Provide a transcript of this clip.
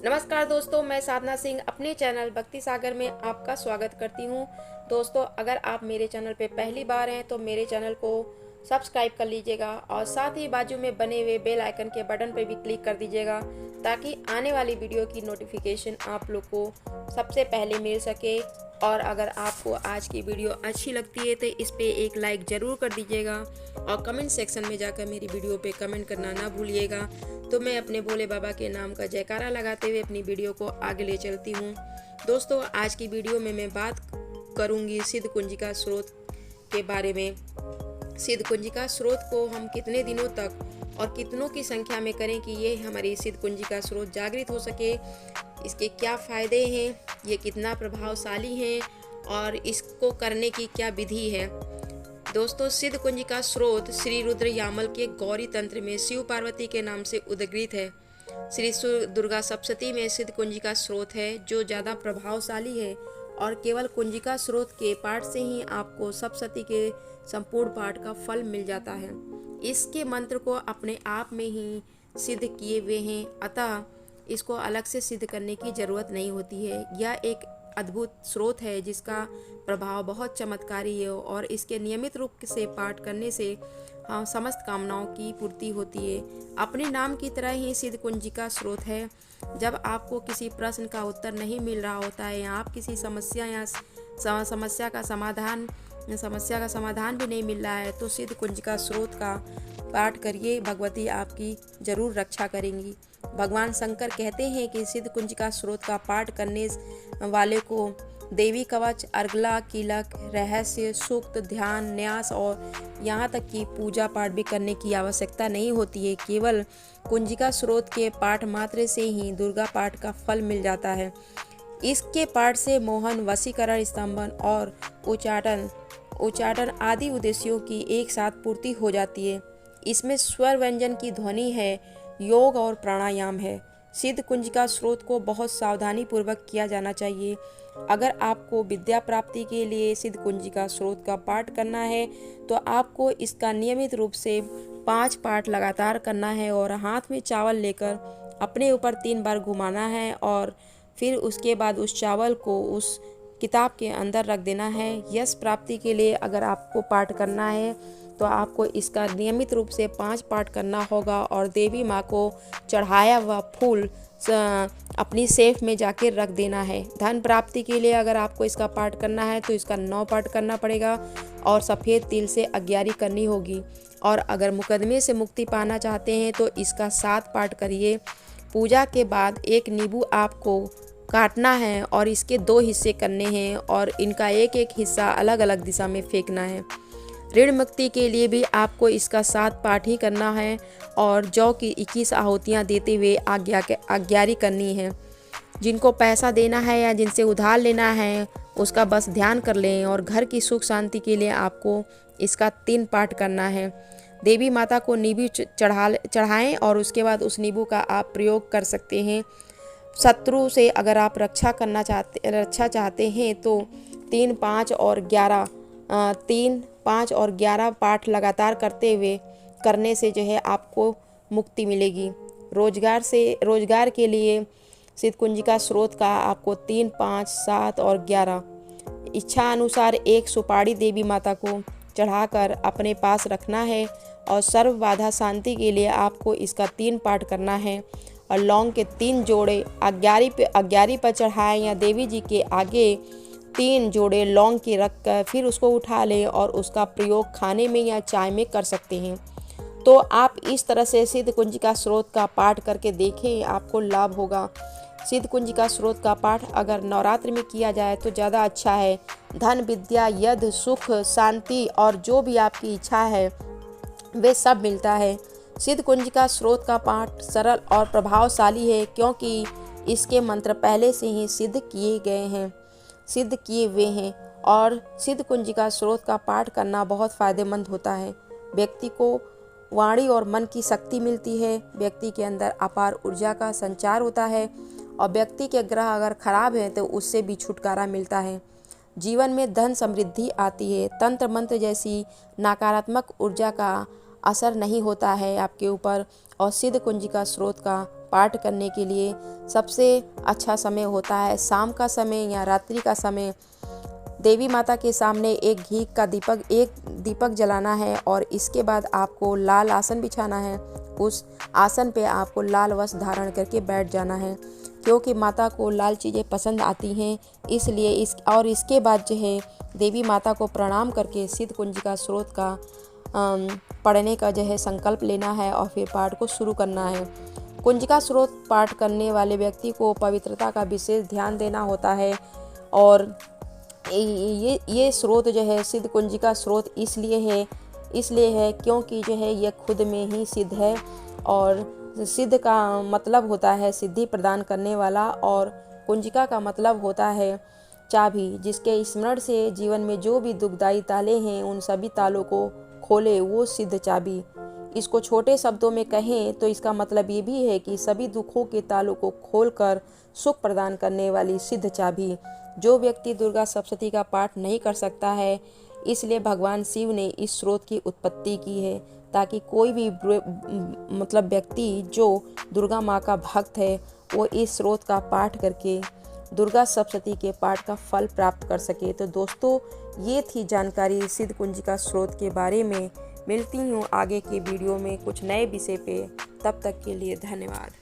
नमस्कार दोस्तों, मैं साधना सिंह अपने चैनल भक्ति सागर में आपका स्वागत करती हूँ। दोस्तों, अगर आप मेरे चैनल पे पहली बार हैं तो मेरे चैनल को सब्सक्राइब कर लीजिएगा और साथ ही बाजू में बने हुए बेल आइकन के बटन पर भी क्लिक कर दीजिएगा ताकि आने वाली वीडियो की नोटिफिकेशन आप लोग को सबसे पहले मिल सके। और अगर आपको आज की वीडियो अच्छी लगती है तो इस पे एक लाइक ज़रूर कर दीजिएगा और कमेंट सेक्शन में जाकर मेरी वीडियो पे कमेंट करना ना भूलिएगा। तो मैं अपने भोले बाबा के नाम का जयकारा लगाते हुए अपनी वीडियो को आगे ले चलती हूँ। दोस्तों, आज की वीडियो में मैं बात करूँगी सिद्ध कुंजिका स्रोत के बारे में। सिद्ध कुंजिका स्रोत को हम कितने दिनों तक और कितनों की संख्या में करें कि ये हमारी सिद्ध कुंजिका स्रोत जागृत हो सके, इसके क्या फ़ायदे हैं, ये कितना प्रभावशाली हैं और इसको करने की क्या विधि है। दोस्तों, सिद्ध कुंजिका स्रोत श्री रुद्र यामल के गौरी तंत्र में शिव पार्वती के नाम से उद्गृत है। श्री दुर्गा सप्तशती में सिद्ध कुंजिका स्रोत है जो ज़्यादा प्रभावशाली है और केवल कुंजिका स्रोत के पाठ से ही आपको सप्तशती के संपूर्ण पाठ का फल मिल जाता है। इसके मंत्र को अपने आप में ही सिद्ध किए हुए हैं, अतः इसको अलग से सिद्ध करने की ज़रूरत नहीं होती है। यह एक अद्भुत स्रोत है जिसका प्रभाव बहुत चमत्कारी है और इसके नियमित रूप से पाठ करने से हाँ समस्त कामनाओं की पूर्ति होती है। अपने नाम की तरह ही सिद्ध कुंजिका स्रोत है। जब आपको किसी प्रश्न का उत्तर नहीं मिल रहा होता है या आप किसी समस्या या समस्या का समाधान भी नहीं मिल रहा है तो सिद्ध कुंजिका स्रोत का पाठ करिए, भगवती आपकी जरूर रक्षा करेंगी। भगवान शंकर कहते हैं कि सिद्ध कुंजिका स्रोत का पाठ करने वाले को देवी कवच, अर्गला, कीलक, रहस्य, सूक्त, ध्यान, न्यास और यहाँ तक कि पूजा पाठ भी करने की आवश्यकता नहीं होती है। केवल कुंजिका स्रोत के पाठ मात्र से ही दुर्गा पाठ का फल मिल जाता है। इसके पाठ से मोहन, वशीकरण, स्तंभन और उच्चाटन आदि उद्देश्यों की एक साथ पूर्ति हो जाती है। इसमें स्वर व्यंजन की ध्वनि है, योग और प्राणायाम है। सिद्ध कुंजिका स्रोत को बहुत सावधानी पूर्वक किया जाना चाहिए। अगर आपको विद्या प्राप्ति के लिए सिद्ध कुंजिका स्रोत का पाठ करना है तो आपको इसका नियमित रूप से 5 पाठ लगातार करना है और हाथ में चावल लेकर अपने ऊपर 3 बार घुमाना है और फिर उसके बाद उस चावल को उस किताब के अंदर रख देना है। यश प्राप्ति के लिए अगर आपको पाठ करना है तो आपको इसका नियमित रूप से 5 पाठ करना होगा और देवी माँ को चढ़ाया हुआ फूल अपनी सेफ में जाके रख देना है। धन प्राप्ति के लिए अगर आपको इसका पाठ करना है तो इसका 9 पाठ करना पड़ेगा और सफ़ेद तिल से अग्यारी करनी होगी। और अगर मुकदमे से मुक्ति पाना चाहते हैं तो इसका 7 पाठ करिए। पूजा के बाद एक नींबू आपको काटना है और इसके 2 हिस्से करने हैं और इनका एक एक हिस्सा अलग अलग दिशा में फेंकना है। ऋण मुक्ति के लिए भी आपको इसका 7 पाठ ही करना है और जौ की 21 आहुतियाँ देते हुए आज्ञारी करनी है। जिनको पैसा देना है या जिनसे उधार लेना है उसका बस ध्यान कर लें। और घर की सुख शांति के लिए आपको इसका 3 पाठ करना है। देवी माता को नींबू चढ़ाएं और उसके बाद उस नींबू का आप प्रयोग कर सकते हैं। शत्रु से अगर आप रक्षा चाहते हैं तो 3, 5 और 11 पाठ लगातार करने से जो है आपको मुक्ति मिलेगी। रोजगार के लिए सिद्ध कुंजिका स्रोत का आपको 3, 5, 7 और 11 इच्छा अनुसार एक सुपारी देवी माता को चढ़ाकर अपने पास रखना है और सर्व बाधा शांति के लिए आपको इसका 3 पाठ करना है। और लौंग के 3 जोड़े अग्यारी पर चढ़ाएं या देवी जी के आगे 3 जोड़े लौंग के रख कर फिर उसको उठा लें और उसका प्रयोग खाने में या चाय में कर सकते हैं। तो आप इस तरह से सिद्ध कुंजिका स्रोत का पाठ करके देखें, आपको लाभ होगा। सिद्ध कुंजिका स्रोत का पाठ अगर नवरात्र में किया जाए तो ज़्यादा अच्छा है। धन, विद्या, यद, सुख, शांति और जो भी आपकी इच्छा है वे सब मिलता है। सिद्ध कुंजिका स्रोत का पाठ सरल और प्रभावशाली है क्योंकि इसके मंत्र पहले से ही सिद्ध किए हुए हैं और सिद्ध कुंजिका स्रोत का पाठ करना बहुत फ़ायदेमंद होता है। व्यक्ति को वाणी और मन की शक्ति मिलती है, व्यक्ति के अंदर अपार ऊर्जा का संचार होता है और व्यक्ति के ग्रह अगर खराब है तो उससे भी छुटकारा मिलता है। जीवन में धन समृद्धि आती है। तंत्र मंत्र जैसी नकारात्मक ऊर्जा का असर नहीं होता है आपके ऊपर और सिद्ध कुंजिका स्रोत का पाठ करने के लिए सबसे अच्छा समय होता है शाम का समय या रात्रि का समय। देवी माता के सामने एक दीपक जलाना है और इसके बाद आपको लाल आसन बिछाना है। उस आसन पे आपको लाल वस्त्र धारण करके बैठ जाना है, क्योंकि माता को लाल चीज़ें पसंद आती हैं। इसलिए इसके बाद जो है देवी माता को प्रणाम करके सिद्ध कुंजिका स्रोत का पढ़ने का जो है संकल्प लेना है और फिर पाठ को शुरू करना है। कुंजिका स्रोत पाठ करने वाले व्यक्ति को पवित्रता का विशेष ध्यान देना होता है। और ये स्रोत जो है सिद्ध कुंजिका स्रोत इसलिए है क्योंकि जो है ये खुद में ही सिद्ध है। और सिद्ध का मतलब होता है सिद्धि प्रदान करने वाला, और कुंजिका का मतलब होता है चाबी, जिसके स्मरण से जीवन में जो भी दुखदायी ताले हैं उन सभी तालों को खोले वो सिद्ध चाबी। इसको छोटे शब्दों में कहें तो इसका मतलब ये भी है कि सभी दुखों के तालों को खोलकर सुख प्रदान करने वाली सिद्ध चाबी। जो व्यक्ति दुर्गा सप्तशती का पाठ नहीं कर सकता है, इसलिए भगवान शिव ने इस स्रोत की उत्पत्ति की है, ताकि कोई भी व्यक्ति जो दुर्गा माँ का भक्त है वो इस स्रोत का पाठ करके दुर्गा सप्तशती के पाठ का फल प्राप्त कर सके। तो दोस्तों, ये थी जानकारी सिद्ध कुंजिका स्रोत के बारे में। मिलती हूँ आगे के वीडियो में कुछ नए विषय पे। तब तक के लिए धन्यवाद।